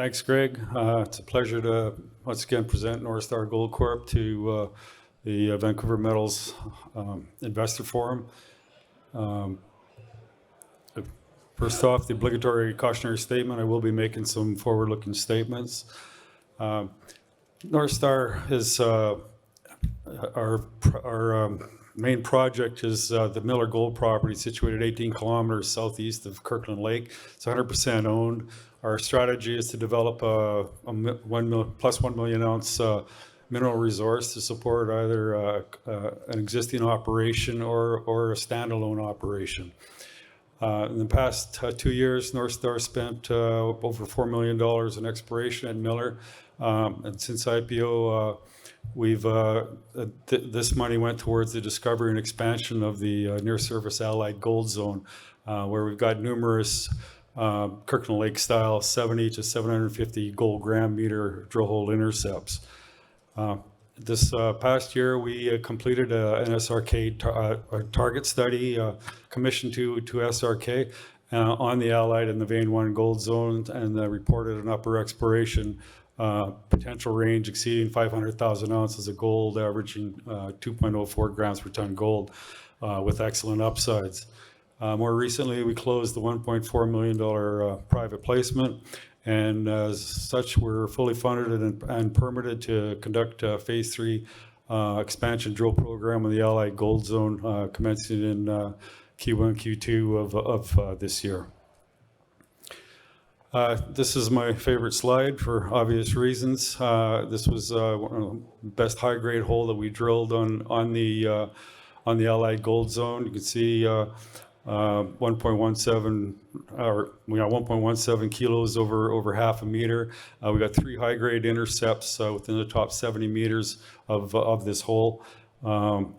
Thanks, Greg. It's a pleasure to once again present Northstar Gold Corp to the Vancouver Metals Investor Forum. First off, the obligatory cautionary statement. I will be making some forward-looking statements. Northstar is our main project is the Miller Gold property situated 18 kilometers southeast of Kirkland Lake. It's 100% owned. Our strategy is to develop a 1 million ounce mineral resource to support either an existing operation or a standalone operation. In the past 2 years, Northstar spent over $4 million in exploration at Miller. And since IPO, this money went towards the discovery and expansion of the near-surface allied gold zone, where we've got numerous Kirkland Lake style 70 to 750 gold gram meter drill hole intercepts. This past year, we completed an SRK target study commissioned to SRK on the allied and the vein 1 gold zone, and reported an upper exploration potential range exceeding 500,000 ounces of gold, averaging 2.04 grams per ton gold, with excellent upsides. More recently, we closed the $1.4 million private placement, and as such, we're fully funded and permitted to conduct a phase 3 expansion drill program in the allied gold zone, commencing in Q1, Q2 of this year. This is my favorite slide for obvious reasons. This was one of the best high-grade hole that we drilled on the allied gold zone. You can see 1.17, or we got 1.17 kilos over half a meter. We got 3 high-grade intercepts within the top 70 meters of this hole, and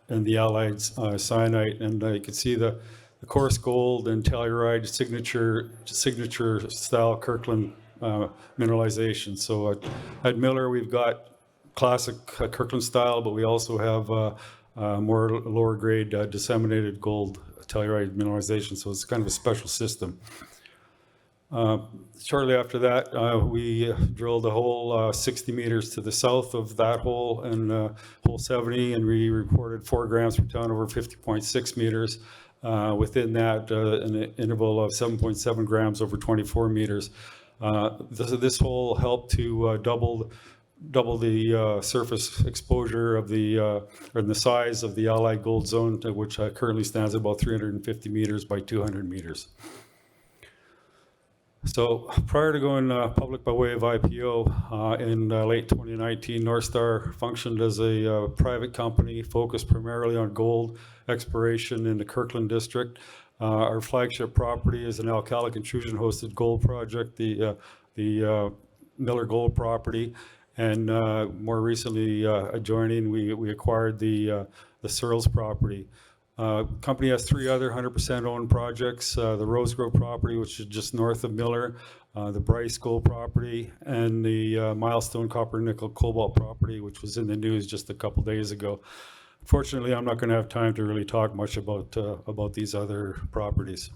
the allied cyanite, and you can see the coarse gold and telluride signature style Kirkland mineralization. So at Miller, we've got classic Kirkland style, but we also have more lower grade disseminated gold telluride mineralization. So it's kind of a special system. Shortly after that, we drilled a hole 60 meters to the south of that hole, and hole 70, and we reported 4 grams per ton over 50.6 meters. Within that, an interval of 7.7 grams over 24 meters. This hole helped to double the surface exposure of the size of the allied gold zone, which currently stands at about 350 meters by 200 meters. So prior to going public by way of IPO in late 2019, Northstar functioned as a private company focused primarily on gold exploration in the Kirkland district. Our flagship property is an alkalic intrusion hosted gold project, the Miller Gold property, and more recently adjoining, we acquired the Searles property. Company has 3 other 100% owned projects, the Rose Grove property, which is just north of Miller, the Bryce Gold property, and the Milestone Copper Nickel Cobalt property, which was in the news just a couple days ago. Fortunately, I'm not going to have time to really talk much about these other properties.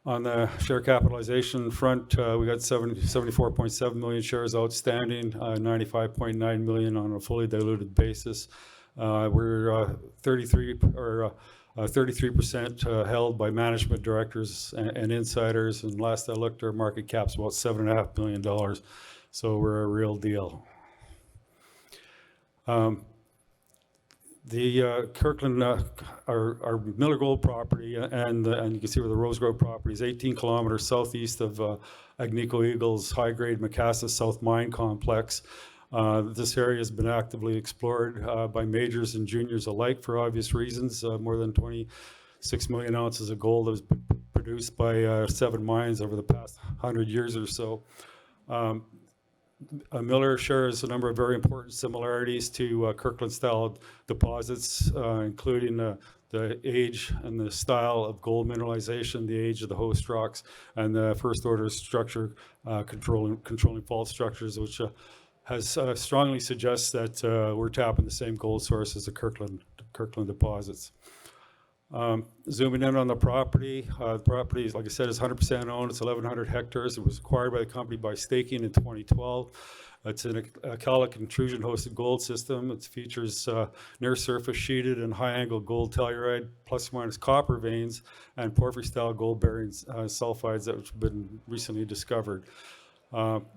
On the share capitalization front, we got 74.7 million shares outstanding, 95.9 million on a fully diluted basis. We're 33% held by management directors and insiders, and last I looked, our market cap's about $7.5 million. So we're a real deal. The Kirkland, our Miller Gold property, and you can see where the Rose Grove property is 18 kilometers southeast of Agnico Eagle's high-grade Macassa South Mine Complex. This area has been actively explored by majors and juniors alike for obvious reasons. More than 26 million ounces of gold has been produced by 7 mines over the past 100 years or so. Miller shares a number of very important similarities to Kirkland-style deposits, including the age and the style of gold mineralization, the age of the host rocks, and the first-order structure controlling fault structures, which has strongly suggests that we're tapping the same gold source as the Kirkland deposits. Zooming in on the property is, like I said, is 100% owned. It's 1,100 hectares. It was acquired by the company by staking in 2012. It's an alkalic intrusion-hosted gold system. It features near-surface sheeted and high-angle gold telluride, plus or minus copper veins, and porphyry-style gold-bearing sulfides that have been recently discovered.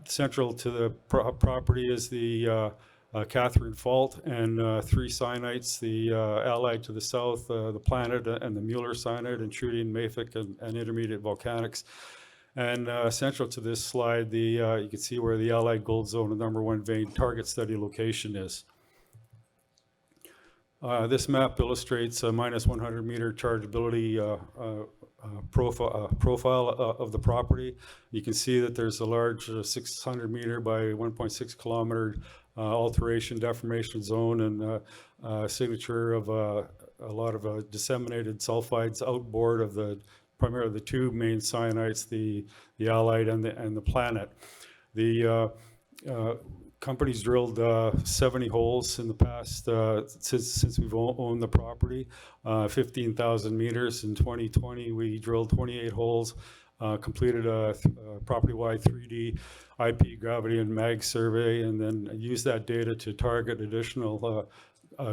Central to the property is the Catherine Fault and 3 syenites, the allied to the south, the Planet and the Mueller syenite, intruding mafic and intermediate volcanics. And central to this slide, you can see where the allied gold zone, the #1 vein target study location is. This map illustrates a minus 100 meter chargeability profile of the property. You can see that there's a large 600 meter by 1.6 kilometer alteration deformation zone and signature of a lot of disseminated sulfides outboard of primarily the 2 main cyanites, the Allied and the Planet. The company's drilled 70 holes in the past since we've owned the property, 15,000 meters. In 2020, we drilled 28 holes, completed a property-wide 3D IP gravity and mag survey, and then used that data to target additional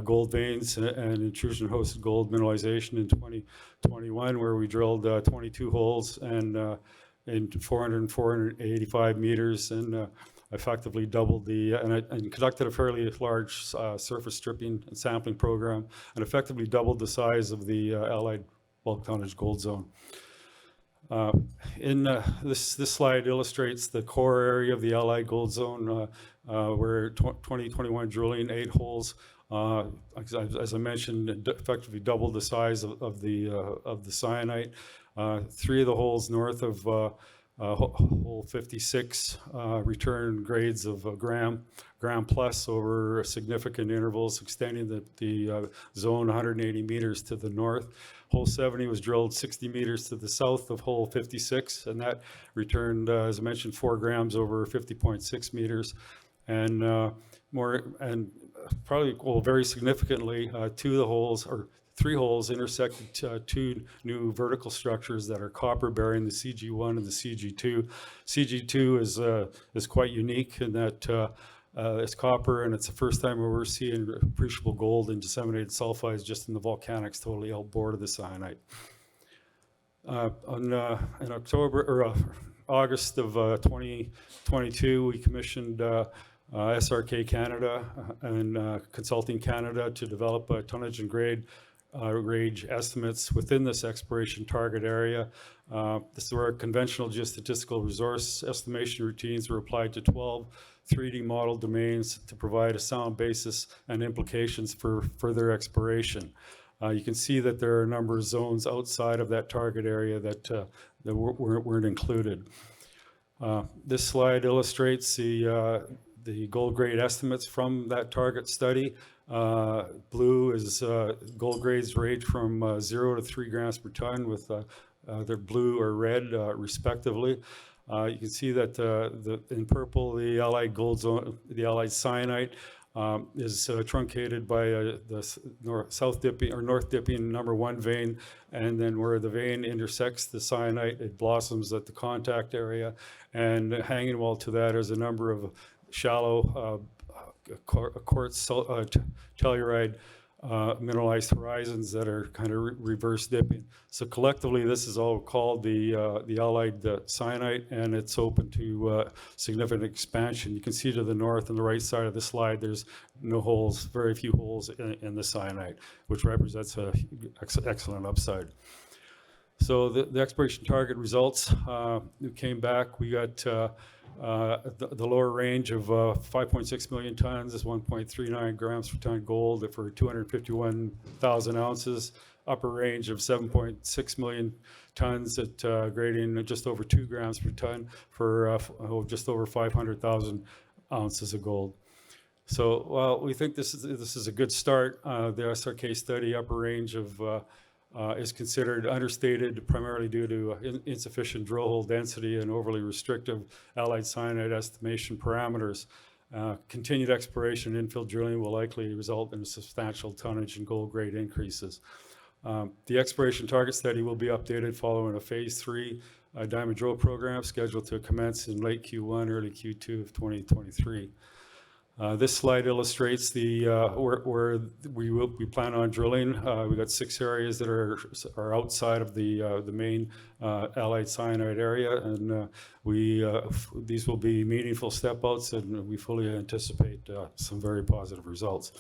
gold veins and intrusion-hosted gold mineralization in 2021, where we drilled 22 holes and in 485 meters, and effectively doubled and conducted a fairly large surface stripping and sampling program, and effectively doubled the size of the Allied bulk tonnage gold zone. This slide illustrates the core area of the Allied gold zone, where 2021 drilling 8 holes, as I mentioned, effectively doubled the size of the syenite. 3 of the holes north of hole 56 return grades of gram plus over significant intervals, extending the zone 180 meters to the north. Hole 70 was drilled 60 meters to the south of hole 56, and that returned, as I mentioned, 4 grams over 50.6 meters. And very significantly, 2 of the holes, or 3 holes, intersected 2 new vertical structures that are copper bearing, the CG1 and the CG2. CG2 is quite unique in that it's copper, and it's the first time we're seeing appreciable gold and disseminated sulfides just in the volcanics totally outboard of the syenite. In August of 2022, we commissioned SRK Canada and Consulting Canada to develop a tonnage and grade range estimates within this exploration target area. This is where conventional geostatistical resource estimation routines were applied to 12 3D model domains to provide a sound basis and implications for further exploration. You can see that there are a number of zones outside of that target area that weren't included. This slide illustrates the gold grade estimates from that target study. Blue is gold grades range from 0 to 3 grams per ton, with they're blue or red respectively. You can see that in purple, the Allied gold zone, the Allied syenite, is truncated by the north dipping #1 vein, and then where the vein intersects the syenite, it blossoms at the contact area, and hanging well to that is a number of shallow quartz telluride mineralized horizons that are kind of reverse dipping. So collectively, this is all called the Allied syenite, and it's open to significant expansion. You can see to the north and the right side of the slide, there's no holes, very few holes in the syenite, which represents a excellent upside. So the exploration target results, we came back, we got the lower range of 5.6 million tons is 1.39 grams per ton gold for 251,000 ounces. Upper range of 7.6 million tons at grading just over 2 grams per ton for just over 500,000 ounces of gold. So, well, we think this is a good start. The SRK study upper range of is considered understated, primarily due to insufficient drill hole density and overly restrictive Allied syenite estimation parameters. Continued exploration and infill drilling will likely result in substantial tonnage and gold grade increases. The exploration target study will be updated following a phase 3 diamond drill program scheduled to commence in late Q1, early Q2 of 2023. This slide illustrates the where we plan on drilling. We got 6 areas that are outside of the main allied cyanide area, and these will be meaningful step outs, and we fully anticipate some very positive results.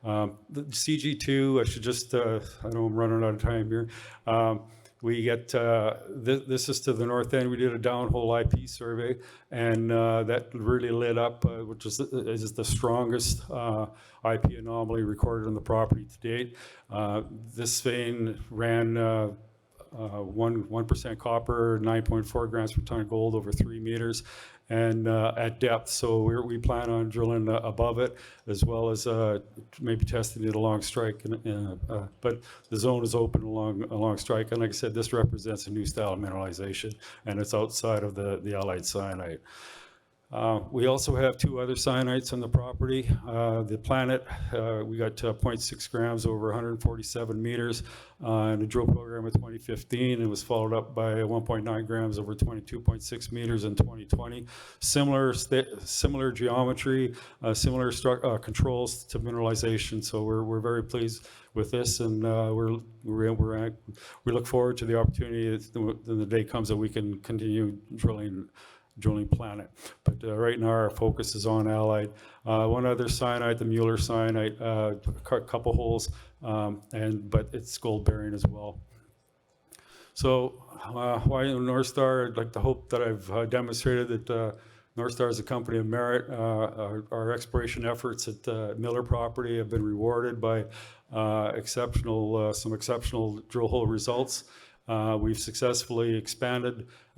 The CG2, I should just, I know I'm running out of time here. We get, this is to the north end. We did a downhole IP survey, and that really lit up, which is the strongest IP anomaly recorded on the property to date. This vein ran 1% copper, 9.4 grams per ton of gold over 3 meters, and at depth. So we plan on drilling above it, as well as maybe testing it along strike. But the zone is open along strike, and like I said, this represents a new style of mineralization, and it's outside of the allied cyanide. We also have 2 other cyanites on the property. The Planet, we got 0.6 grams over 147 meters in a drill program in 2015. It was followed up by 1.9 grams over 22.6 meters in 2020. Similar geometry, similar controls to mineralization. So we're very pleased with this, and we look forward to the opportunity when the day comes that we can continue drilling Planet. But right now our focus is on allied. One other cyanide, the Mueller cyanide, a couple holes, but it's gold bearing as well. So why Northstar? I'd like to hope that I've demonstrated that Northstar is a company of merit. Our exploration efforts at Miller property have been rewarded by some exceptional drill hole results. We've successfully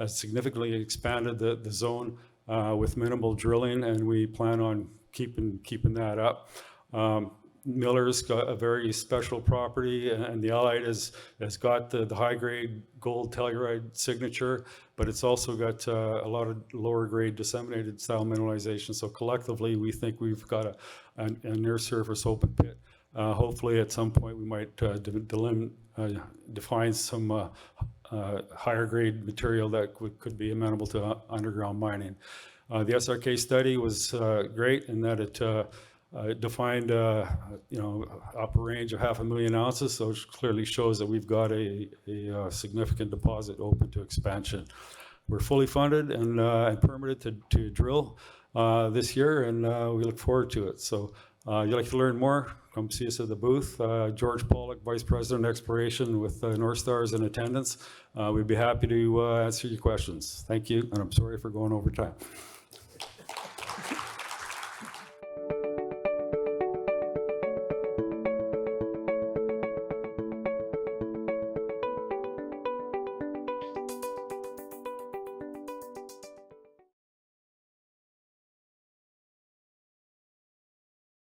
significantly expanded the zone with minimal drilling, and we plan on keeping that up. Miller's got a very special property, and the allied has got the high-grade gold telluride signature, but it's also got a lot of lower-grade disseminated style mineralization. So collectively, we think we've got a near-surface open pit. Hopefully, at some point, we might define some higher-grade material that could be amenable to underground mining. The SRK study was great in that it defined upper range of 500,000 ounces, so it clearly shows that we've got a significant deposit open to expansion. We're fully funded and permitted to drill this year, and we look forward to it. So you'd like to learn more, come see us at the booth. George Pollock, Vice President Exploration with Northstar, is in attendance. We'd be happy to answer your questions. Thank you, and I'm sorry for going over time.